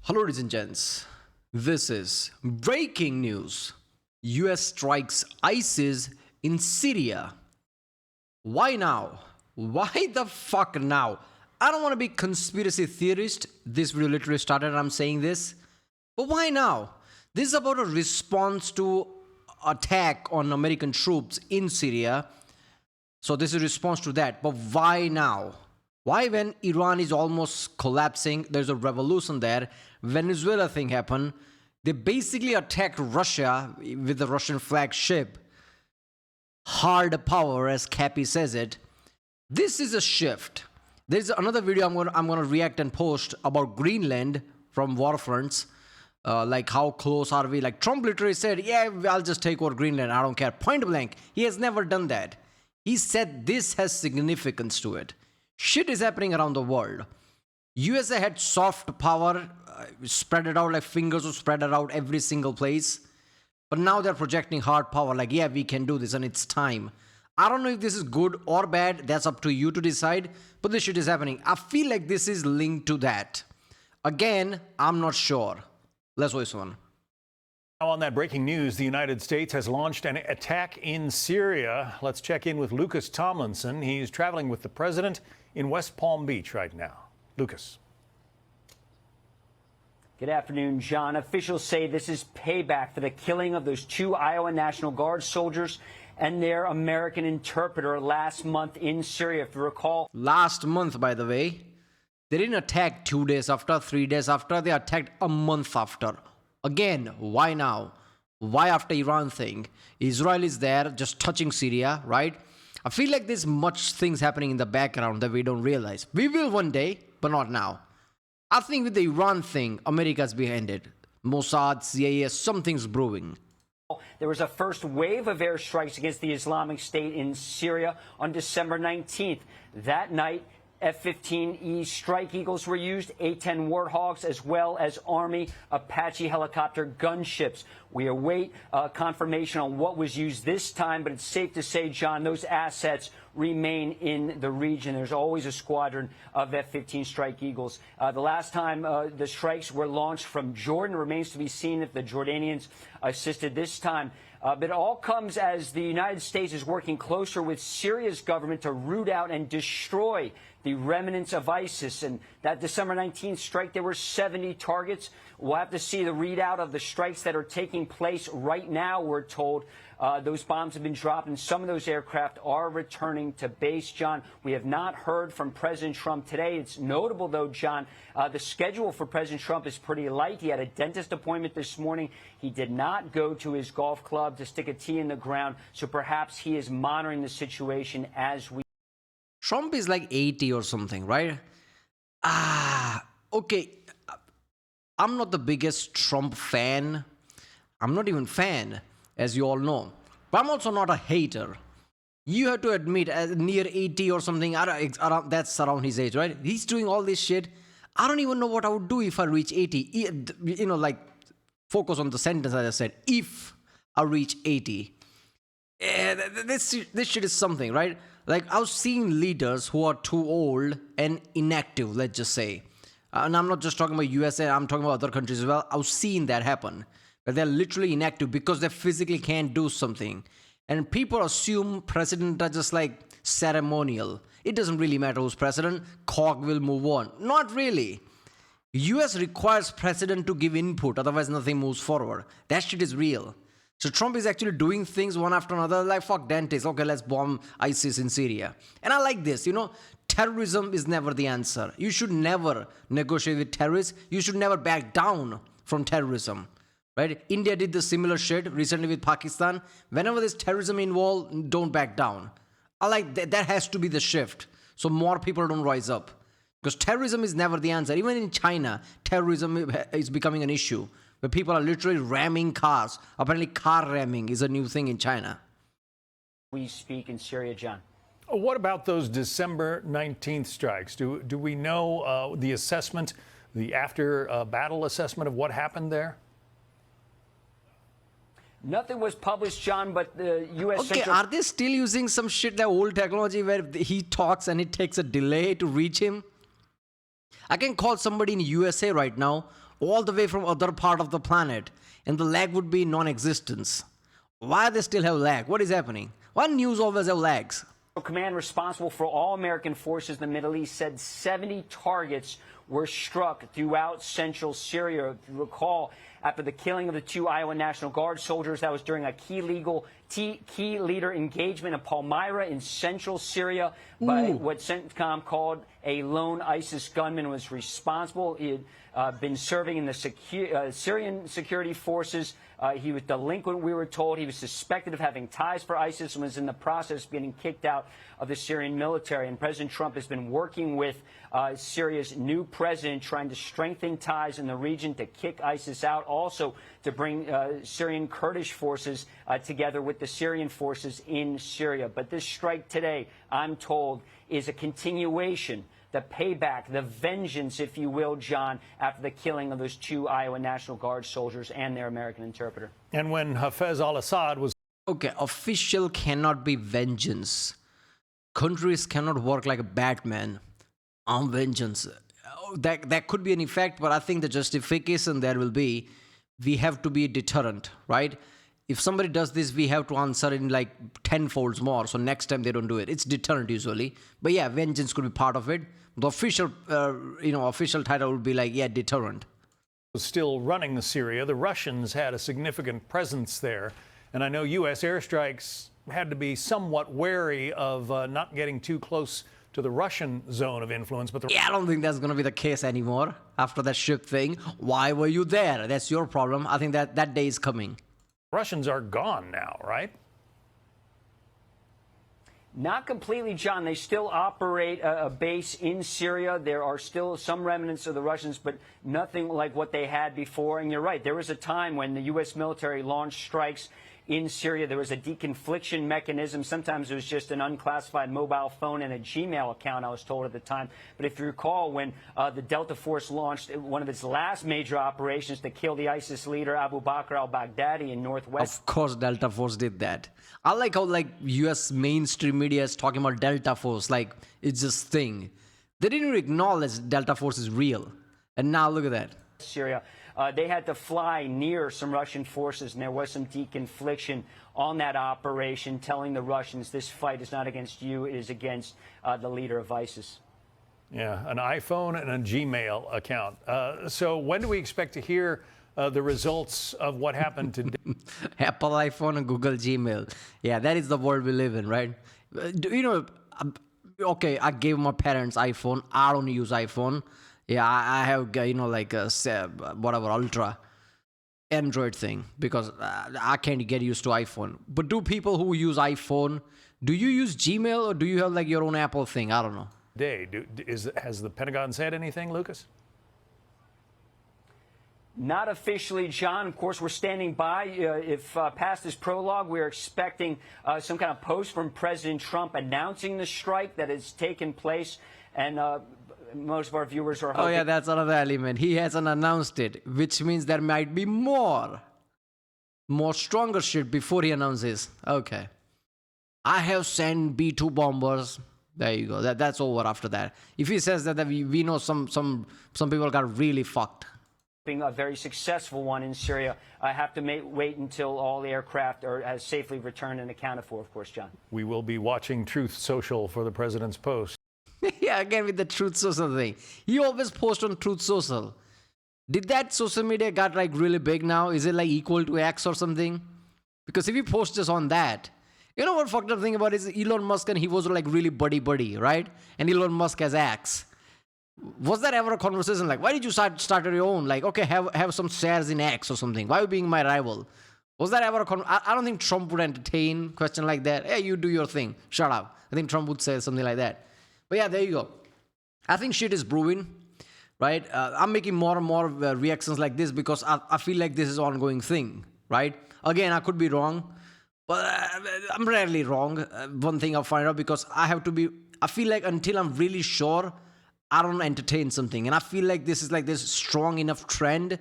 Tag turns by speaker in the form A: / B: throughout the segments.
A: Hello, ladies and gents. This is breaking news. US strikes ISIS in Syria. Why now? Why the fuck now? I don't want to be conspiracy theorist. This video literally started and I'm saying this. But why now? This is about a response to attack on American troops in Syria. So this is a response to that. But why now? Why when Iran is almost collapsing, there's a revolution there, Venezuela thing happened, they basically attacked Russia with the Russian flagship. Hard power, as Cappy says it. This is a shift. There's another video I'm gonna react and post about Greenland from Warfronts. Like how close are we? Like Trump literally said, yeah, I'll just take over Greenland, I don't care. Point blank. He has never done that. He said this has significance to it. Shit is happening around the world. USA had soft power, spread it out like fingers would spread it out every single place. But now they're projecting hard power like, yeah, we can do this and it's time. I don't know if this is good or bad. That's up to you to decide. But this shit is happening. I feel like this is linked to that. Again, I'm not sure. Let's watch one.
B: Now on that breaking news, the United States has launched an attack in Syria. Let's check in with Lucas Tomlinson. He's traveling with the president in West Palm Beach right now. Lucas.
C: Good afternoon, John. Officials say this is payback for the killing of those two Iowa National Guard soldiers and their American interpreter last month in Syria. If you recall,
A: last month, by the way, they didn't attack 2 days after, 3 days after. They attacked a month after. Again, why now? Why after Iran thing? Israel is there just touching Syria, right? I feel like there's much things happening in the background that we don't realize. We will one day, but not now. I think with the Iran thing, America's behind it. Mossad, CIA, something's brewing.
C: there was a first wave of airstrikes against the Islamic State in Syria on December 19th. That night, F-15E Strike Eagles were used, A-10 Warthogs, as well as Army Apache helicopter gunships. We await confirmation on what was used this time, but it's safe to say, John, those assets remain in the region. There's always a squadron of F-15 Strike Eagles. The last time the strikes were launched from Jordan remains to be seen if the Jordanians assisted this time. But it all comes as the United States is working closer with Syria's government to root out and destroy the remnants of ISIS. And that December 19th strike, there were 70 targets. We'll have to see the readout of the strikes that are taking place right now. We're told those bombs have been dropped, and some of those aircraft are returning to base. John, we have not heard from President Trump today. It's notable, though, John, the schedule for President Trump is pretty light. He had a dentist appointment this morning. He did not go to his golf club to stick a tee in the ground, so perhaps he is monitoring the situation as we...
A: Trump is like 80 or something, right? Okay. I'm not the biggest Trump fan. I'm not even fan, as you all know. But I'm also not a hater. You have to admit, near 80 or something, that's around his age, right? He's doing all this shit. I don't even know what I would do if I reach 80. You know, like, focus on the sentence as I said. If I reach 80. This shit is something, right? Like, I've seen leaders who are too old and inactive, let's just say. And I'm not just talking about USA, I'm talking about other countries as well. I've seen that happen. But they're literally inactive because they physically can't do something. And people assume presidents are just like ceremonial. It doesn't really matter who's president. Cog will move on. Not really. US requires president to give input, otherwise nothing moves forward. That shit is real. So Trump is actually doing things one after another, like fuck dentists, okay, let's bomb ISIS in Syria. And I like this, you know, terrorism is never the answer. You should never negotiate with terrorists. You should never back down from terrorism, right? India did the similar shit recently with Pakistan. Whenever there's terrorism involved, don't back down. I like that. That has to be the shift, so more people don't rise up. Because terrorism is never the answer. Even in China, terrorism is becoming an issue. Where people are literally ramming cars. Apparently, car ramming is a new thing in China.
C: We speak in Syria, John.
B: What about those December 19th strikes? Do we know the assessment, the after-battle assessment of what happened there?
C: Nothing was published, John, but the U.S.
A: Okay, are they still using some shit, that old technology where he talks and it takes a delay to reach him? I can call somebody in USA right now. all the way from other part of the planet, and the lag would be non-existence. Why they still have lag? What is happening? Why news always have lags?
C: Command responsible for all American forces in the Middle East said 70 targets were struck throughout central Syria. If you recall, after the killing of the 2 Iowa National Guard soldiers, that was during a key leader engagement in Palmyra in central Syria by what CENTCOM called a lone ISIS gunman was responsible. He had been serving in the Syrian security forces. He was delinquent, we were told. He was suspected of having ties for ISIS and was in the process of getting kicked out of the Syrian military. And President Trump has been working with Syria's new president, trying to strengthen ties in the region to kick ISIS out, also to bring Syrian Kurdish forces together with the Syrian forces in Syria. But this strike today, I'm told, is a continuation, the payback, the vengeance, if you will, John, after the killing of those 2 Iowa National Guard soldiers and their American interpreter.
B: And when Hafez al-Assad was...
A: Okay, official cannot be vengeance. Countries cannot work like a Batman on vengeance. That could be an effect, but I think the justification there will be, we have to be a deterrent, right? If somebody does this, we have to answer in like 10 folds more. So next time they don't do it. It's deterrent usually. But yeah, vengeance could be part of it. The official, official title would be like, yeah, deterrent.
B: Was still running Syria. The Russians had a significant presence there. And I know U.S. airstrikes had to be somewhat wary of not getting too close to the Russian zone of influence. But
A: yeah, I don't think that's going to be the case anymore after that ship thing. Why were you there? That's your problem. I think that day is coming.
B: Russians are gone now, right?
C: Not completely, John. They still operate a base in Syria. There are still some remnants of the Russians, but nothing like what they had before. And you're right. There was a time when the U.S. military launched strikes in Syria. There was a deconfliction mechanism. Sometimes it was just an unclassified mobile phone and a Gmail account, I was told at the time. But if you recall, when the Delta Force launched one of its last major operations to kill the ISIS leader Abu Bakr al-Baghdadi in northwest...
A: Of course, Delta Force did that. I like how U.S. mainstream media is talking about Delta Force like it's this thing. They didn't even acknowledge Delta Force is real. And now look at that.
C: Syria. They had to fly near some Russian forces, and there was some deconfliction on that operation, telling the Russians this fight is not against you, it is against the leader of ISIS.
B: Yeah, an iPhone and a Gmail account. So when do we expect to hear the results of what happened today?
A: Apple iPhone and Google Gmail. Yeah, that is the world we live in, right? Okay, I gave my parents iPhone. I don't use iPhone. Yeah, I have, like a whatever, Ultra Android thing because I can't get used to iPhone. But do people who use iPhone, do you use Gmail or do you have like your own Apple thing? I don't know.
B: Has the Pentagon said anything, Lucas?
C: Not officially, John. Of course, we're standing by. If past this prologue, we're expecting some kind of post from President Trump announcing the strike that has taken place. And most of our viewers are hoping...
A: Oh, yeah, that's another element. He hasn't announced it, which means there might be more stronger shit before he announces. Okay. I have sent B-2 bombers. There you go. That's over after that. If he says that, we know some people got really fucked.
C: Being a very successful one in Syria. I have to wait until all the aircraft are safely returned and accounted for, of course, John.
B: We will be watching Truth Social for the president's post.
A: Yeah, again with the Truth Social thing. He always posts on Truth Social. Did that social media got like really big now? Is it like equal to X or something? Because if he posts just on that, you know what fucked up thing about it is Elon Musk and he was like really buddy, right? And Elon Musk has X. Was there ever a conversation like, why did you start your own? Like, okay, have some shares in X or something. Why are you being my rival? Was that ever I don't think Trump would entertain a question like that. Hey, you do your thing. Shut up. I think Trump would say something like that. But yeah, there you go. I think shit is brewing, right? I'm making more and more reactions like this because I feel like this is an ongoing thing, right? Again, I could be wrong, but I'm rarely wrong. One thing I'll find out because I feel like until I'm really sure, I don't entertain something. And I feel like this is like this strong enough trend.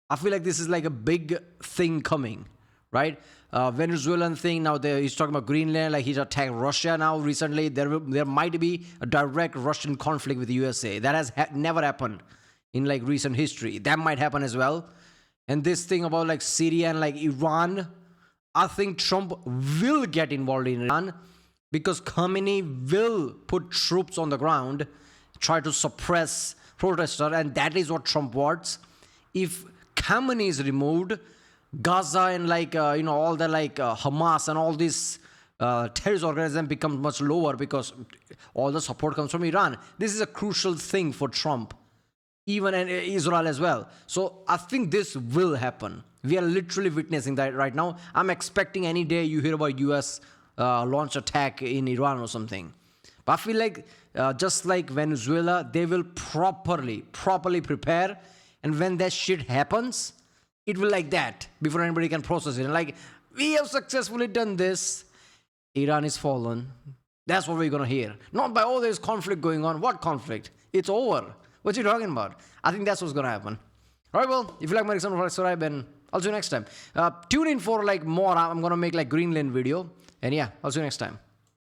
A: I feel like this is like a big thing coming, right? Venezuelan thing, now he's talking about Greenland, like he's attacked Russia now recently. There might be a direct Russian conflict with the USA. That has never happened in like recent history. That might happen as well. And this thing about like Syria and like Iran, I think Trump will get involved in Iran because Khamenei will put troops on the ground, try to suppress protesters, and that is what Trump wants. If Khamenei is removed, Gaza and like all the like Hamas and all these terrorist organizations become much lower because all the support comes from Iran. This is a crucial thing for Trump, even in Israel as well. So I think this will happen. We are literally witnessing that right now. I'm expecting any day you hear about US launch attack in Iran or something. But I feel like just like Venezuela, they will properly prepare. And when that shit happens, it will like that before anybody can process it. And like, we have successfully done this. Iran is fallen. That's what we're going to hear. Not by, oh, there's conflict going on. What conflict? It's over. What you talking about? I think that's what's going to happen. All right, well, if you like my example, subscribe, and I'll see you next time. Tune in for like more. I'm going to make like Greenland video. And yeah, I'll see you next time.